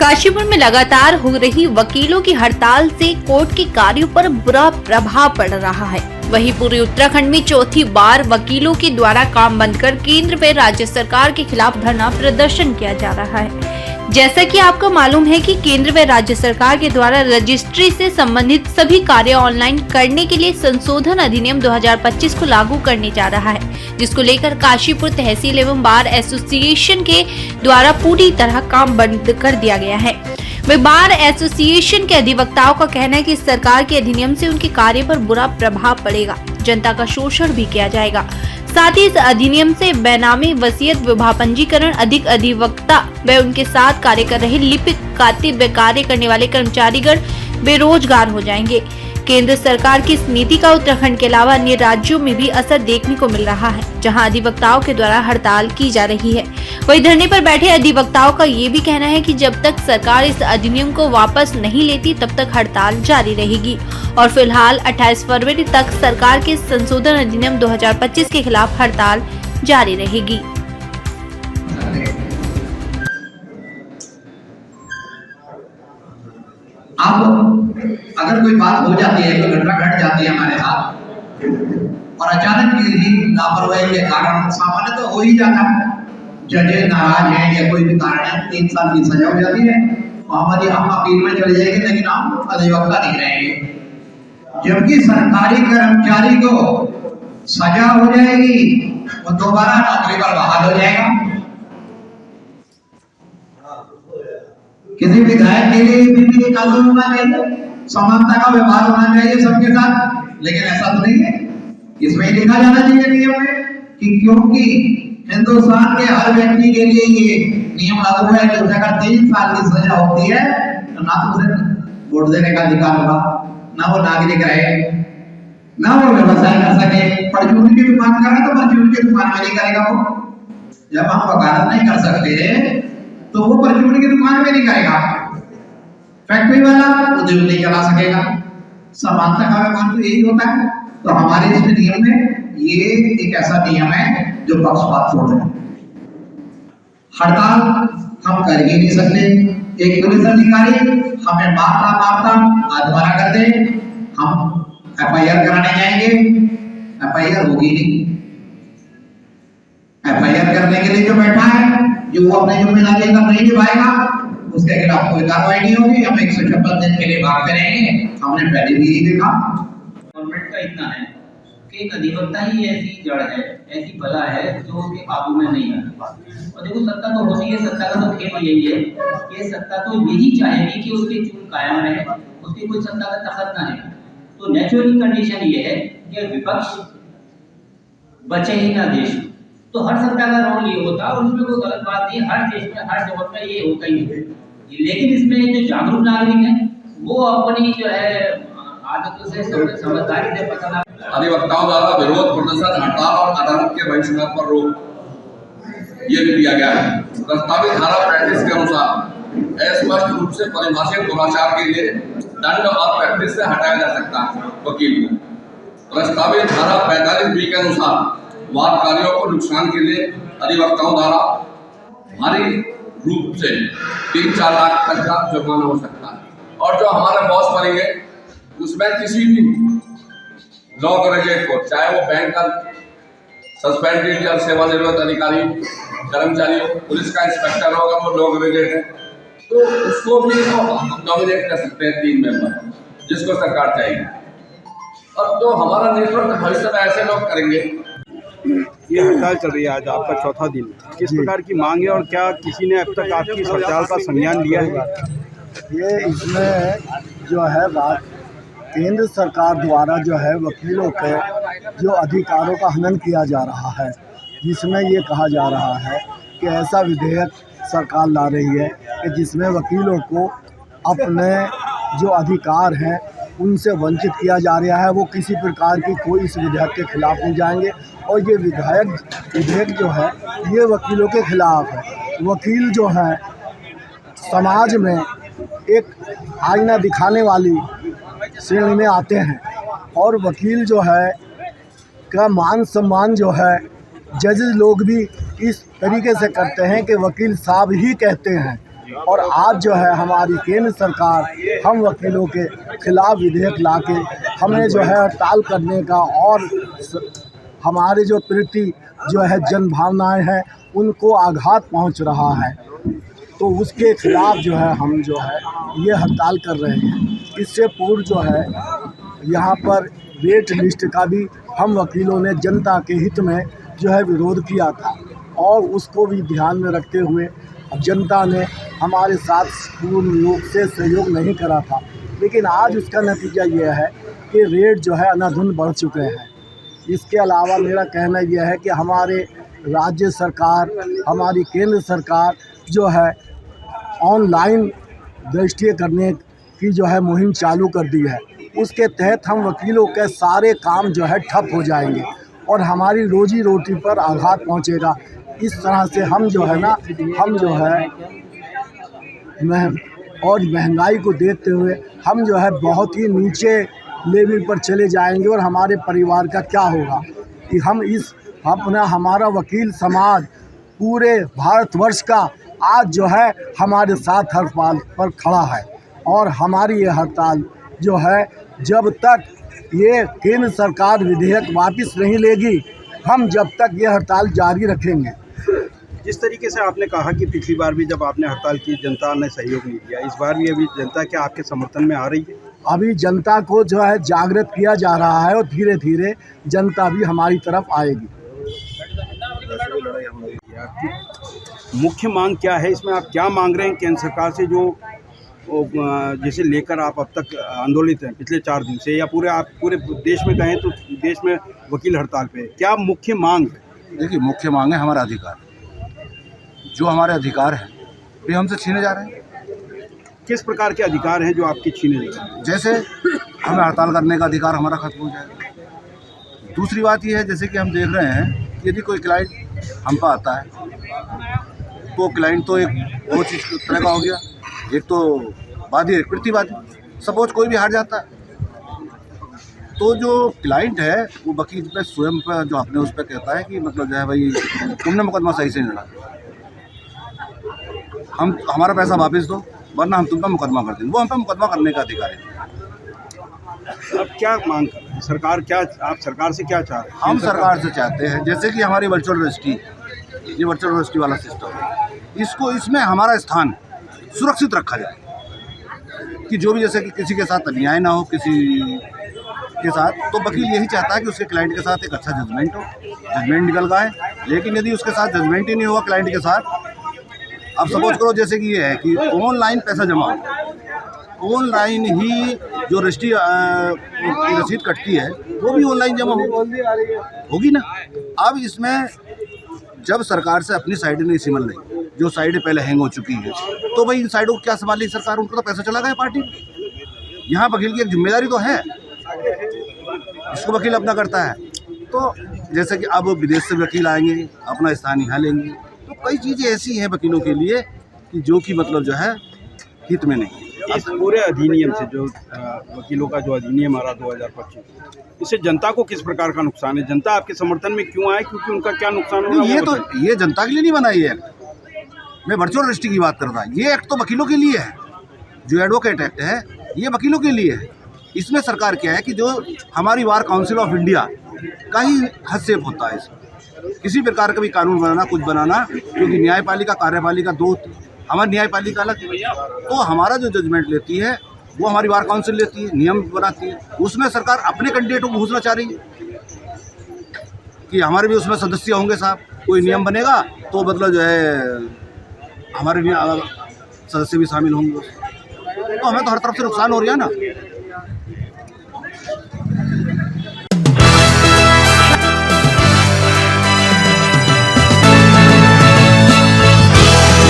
काशीपुर में लगातार हो रही वकीलों की हड़ताल से कोर्ट के कार्यों पर बुरा प्रभाव पड़ रहा है। वहीं पूरे उत्तराखंड में चौथी बार वकीलों के द्वारा काम बंद कर केंद्र व राज्य सरकार के खिलाफ धरना प्रदर्शन किया जा रहा है। जैसा कि आपको मालूम है कि केंद्र व राज्य सरकार के द्वारा रजिस्ट्री से संबंधित सभी कार्य ऑनलाइन करने के लिए संशोधन अधिनियम 2025 को लागू करने जा रहा है, जिसको लेकर काशीपुर तहसील एवं बार एसोसिएशन के द्वारा पूरी तरह काम बंद कर दिया गया है। वे बार एसोसिएशन के अधिवक्ताओं का कहना है कि सरकार के अधिनियम से उनके कार्य पर बुरा प्रभाव पड़ेगा, जनता का शोषण भी किया जाएगा। साथ ही इस अधिनियम से बेनामी वसीयत विवाह पंजीकरण अधिक अधिवक्ता व उनके साथ कार्य कर रहे लिपिक कातिब व कार्य करने वाले कर्मचारीगण बेरोजगार हो जाएंगे। केंद्र सरकार की इस नीति का उत्तराखंड के अलावा अन्य राज्यों में भी असर देखने को मिल रहा है, जहां अधिवक्ताओं के द्वारा हड़ताल की जा रही है। वहीं धरने पर बैठे अधिवक्ताओं का ये भी कहना है कि जब तक सरकार इस अधिनियम को वापस नहीं लेती तब तक हड़ताल जारी रहेगी और फिलहाल 28 फरवरी तक सरकार के संशोधन अधिनियम 2025 के खिलाफ हड़ताल जारी रहेगी। अब अगर कोई बात हो जाती है, कोई घटना घट जाती है हमारे साथ और अचानक ही लापरवाही के कारण सामान्य तो हो ही जाता है, जजें नाराज हैं या कोई भी कारण है, 3 साल की सजा हो जाती है और हम अपील में चले जाएंगे, लेकिन हम अधिवक्ता नहीं रहेंगे। जबकि सरकारी कर्मचारी को सजा हो जाएगी, वो दोबारा नौकरी पर बहाल हो जाएगा। किसी विधायक के लिए भी कानून होना चाहिए, समानता का व्यवहार होना चाहिए सबके साथ, लेकिन ऐसा तो नहीं है। इसमें लिखा जाना चाहिए नियम में कि क्योंकि हिंदुस्तान के हर व्यक्ति के लिए ये नियम लागू है कि अगर 3 साल की सजा होती है तो ना तो उसे वोट देने का अधिकार होगा, ना वो नागरिक रहे, ना वो व्यवसाय कर सके। परचून की दुकान कर रहा है तो परचून की दुकान में नहीं करेगा वो। जब हम वकालत नहीं कर सकते तो वो परचून की दुकान में नहीं करेगा, फैक्ट्री वाला उद्योग नहीं चला सकेगा। समानता का व्यवहार तो यही होता है। तो हमारे इस नियम में ये एक ऐसा नियम है जो पक्षपात छोड़ है। हड़ताल हम कर ही नहीं सकते। एक पुलिस अधिकारी हमें मारता आत्महत्या कर दे, हम FIR कराने जाएंगे, FIR होगी नहीं। FIR करने के लिए जो बैठा है, जो वो अपनी जिम्मेदारी का नहीं निभाएगा, उसके खिलाफ कोई कार्रवाई नहीं होगी। हम 156 दिन के लिए भागते रहेंगे। हमने पहले भी यही देखा। गवर्नमेंट का इतना है कि एक अधिवक्ता ही ऐसी जड़ है, ऐसी बला है जो उसके काबू में नहीं है। और देखो, सत्ता तो होती है, सत्ता का तो खेल यही है कि सत्ता तो यही चाहेगी कि उसकी चूल कायम रहे, उसकी कोई सत्ता का तखत ना है। तो नेचुरल कंडीशन ये है कि विपक्ष बचे ही ना देश। तो हर सत्ता का रोल ये होता है और उसमें कोई गलत बात नहीं, हर देश में हर जगह में ये होता ही है। लेकिन इसमें जो जागरूक नागरिक है वो अपनी जो है आदतों से समझदारी से पता। अधिवक्ताओं द्वारा विरोध प्रदर्शन, हड़ताल और अदालत के बहिष्कार पर रोक ये भी दिया गया है। प्रस्तावित धारा 35 के अनुसार स्पष्ट रूप से परिभाषित दुराचार के लिए दंड और प्रैक्टिस से हटाया जा सकता है वकील को। प्रस्तावित धारा 45B के अनुसार वाद कार्यों को नुकसान के लिए अधिवक्ताओं द्वारा भारी रूप से 3-4 लाख तक का जुर्माना हो सकता है। और जो हमारे बॉस बनेंगे उसमें किसी भी लॉ ग्रेजुएट को, चाहे वो बैंक का सस्पेंडेड या सेवानिवृत्त अधिकारी कर्मचारी हो, पुलिस का इंस्पेक्टर होगा वो लॉ ग्रेजुएट है, तो उसको भी नॉमिनेट कर सकते हैं 3 मेंबर जिसको सरकार चाहेगी। और तो हमारा नेतृत्व भविष्य में ऐसे लोग करेंगे। ये हड़ताल चल रही है, आज आपका चौथा दिन, किस प्रकार की मांग है और क्या किसी ने अब तक आपकी हड़ताल का संज्ञान लिया है? ये इसमें जो है बात केंद्र सरकार द्वारा जो है वकीलों के जो अधिकारों का हनन किया जा रहा है, जिसमें ये कहा जा रहा है कि ऐसा विधेयक सरकार ला रही है कि जिसमें वकीलों को अपने जो अधिकार हैं उनसे वंचित किया जा रहा है। वो किसी प्रकार की कोई इस विधेयक के खिलाफ नहीं जाएंगे और ये विधेयक जो है ये वकीलों के खिलाफ है। वकील जो है समाज में एक आईना दिखाने वाली श्रेणी में आते हैं और वकील जो है का मान सम्मान जो है जजेस लोग भी इस तरीके से करते हैं कि वकील साहब ही कहते हैं और आज जो है हमारी केंद्र सरकार हम वकीलों के खिलाफ विधेयक लाके हमें जो है हड़ताल करने का और हमारे जो प्रति जो है जन भावनाएँ हैं उनको आघात पहुंच रहा है, तो उसके खिलाफ जो है हम जो है ये हड़ताल कर रहे हैं। इससे पूर्व जो है यहाँ पर रेट लिस्ट का भी हम वकीलों ने जनता के हित में जो है विरोध किया था और उसको भी ध्यान में रखते हुए जनता ने हमारे साथ पूर्ण रूप से सहयोग नहीं करा था। लेकिन आज उसका नतीजा ये है कि रेट जो है अनाधुन बढ़ चुके हैं। इसके अलावा मेरा कहना यह है कि हमारे राज्य सरकार, हमारी केंद्र सरकार जो है ऑनलाइन रजिस्ट्री करने की जो है मुहिम चालू कर दी है। उसके तहत हम वकीलों के सारे काम जो है ठप हो जाएंगे और हमारी रोजी रोटी पर आघात पहुंचेगा। इस तरह से हम जो है महंगाई को देखते हुए हम जो है बहुत ही नीचे लेवल पर चले जाएंगे और हमारे परिवार का क्या होगा कि हम हमारा वकील समाज पूरे भारतवर्ष का आज जो है हमारे साथ हड़ताल पर खड़ा है और हमारी ये हड़ताल जो है जब तक ये केंद्र सरकार विधेयक वापस नहीं लेगी हम जब तक ये हड़ताल जारी रखेंगे। जिस तरीके से आपने कहा कि पिछली बार भी जब आपने हड़ताल की जनता ने सहयोग नहीं दिया, इस बार भी अभी जनता क्या आपके समर्थन में आ रही है? अभी जनता को जो है जागृत किया जा रहा है और धीरे धीरे जनता भी हमारी तरफ आएगी। मुख्य मांग क्या है इसमें, आप क्या मांग रहे हैं केंद्र सरकार से जो जैसे लेकर आप अब तक आंदोलित हैं पिछले 4 दिन से, या पूरे देश में कहें तो देश में वकील हड़ताल पे, क्या मुख्य मांग है? देखिए, मुख्य मांग है हमारा अधिकार। जो हमारे अधिकार हैं वे हमसे छीने जा रहे हैं। किस प्रकार के अधिकार हैं जो आपके छीने जा रहे हैं? जैसे हमें हड़ताल करने का अधिकार हमारा खत्म हो जाएगा। दूसरी बात यह है, जैसे कि हम देख रहे हैं यदि कोई क्लाइंट हम पर आता है तो क्लाइंट तो एक वो चीज़ तरह का हो गया, एक तो वादी एक प्रतिवादी। सपोज कोई भी हार जाता है तो जो क्लाइंट है वो वकील पे स्वयं पर जो अपने उस पर कहता है कि मतलब जो है भाई तुमने मुकदमा सही से नहीं लड़ा, हमारा पैसा वापस दो वरना हम तुम पर मुकदमा कर देंगे। वो हम पर मुकदमा करने का अधिकार है। अब क्या मांग कर रहे हैं सरकार, क्या आप सरकार से क्या चाह रहे हैं? हम सरकार से चाहते हैं जैसे कि हमारी वर्चुअल रजिस्ट्री, ये वर्चुअल रजिस्ट्री वाला सिस्टम है, इसमें हमारा स्थान सुरक्षित रखा जाए कि जो भी जैसे कि किसी के साथ अन्याय ना हो किसी के साथ, तो वकील यही चाहता है कि उसके क्लाइंट के साथ एक अच्छा जजमेंट हो, जजमेंट निकल गए। लेकिन यदि उसके साथ जजमेंट ही नहीं हुआ क्लाइंट के साथ, अब सपोज करो जैसे कि ये है कि ऑनलाइन पैसा जमा हो, ऑनलाइन ही जो रजिस्ट्री की रसीद कटती है वो भी ऑनलाइन जमा होगी ना। अब इसमें जब सरकार से अपनी साइड नहीं सिमल रही, जो साइडें पहले हैंग हो चुकी है, तो भाई इन साइडों को क्या संभाल ली सरकार? उनको तो पैसा चला गया पार्टी। यहाँ वकील की एक जिम्मेदारी तो है, इसको वकील अपना करता है। तो जैसे कि अब विदेश से वकील आएंगे अपना स्थान यहाँ लेंगे, तो कई चीज़ें ऐसी हैं वकीलों के लिए कि जो कि मतलब जो है हित में नहीं। इस पूरे अधिनियम से जो वकीलों का जो अधिनियम आ रहा 2025, इससे जनता को किस प्रकार का नुकसान है? जनता आपके समर्थन में क्यों आए, क्योंकि उनका क्या नुकसान होगा? ये जनता के लिए नहीं बना ये एक्ट। मैं वर्चुअल रजिस्ट्री की बात कर रहा हूँ, ये एक्ट तो वकीलों के लिए है। जो एडवोकेट एक्ट है ये वकीलों के लिए है। इसमें सरकार क्या है कि जो हमारी बार काउंसिल ऑफ इंडिया का ही हस्तक्षेप होता है इसमें। किसी प्रकार का भी कानून बनाना, कुछ बनाना, क्योंकि न्यायपालिका कार्यपालिका दो, हमारी न्यायपालिका अलग, तो हमारा जो जजमेंट लेती है वो हमारी बार काउंसिल लेती है, नियम बनाती है। उसमें सरकार अपने कैंडिडेटों को घुसना चाह रही है कि हमारे भी उसमें सदस्य होंगे साहब, कोई नियम बनेगा तो मतलब जो है हमारे सदस्य भी शामिल होंगे, तो हमें तो हर तरफ से नुकसान हो रहा है ना।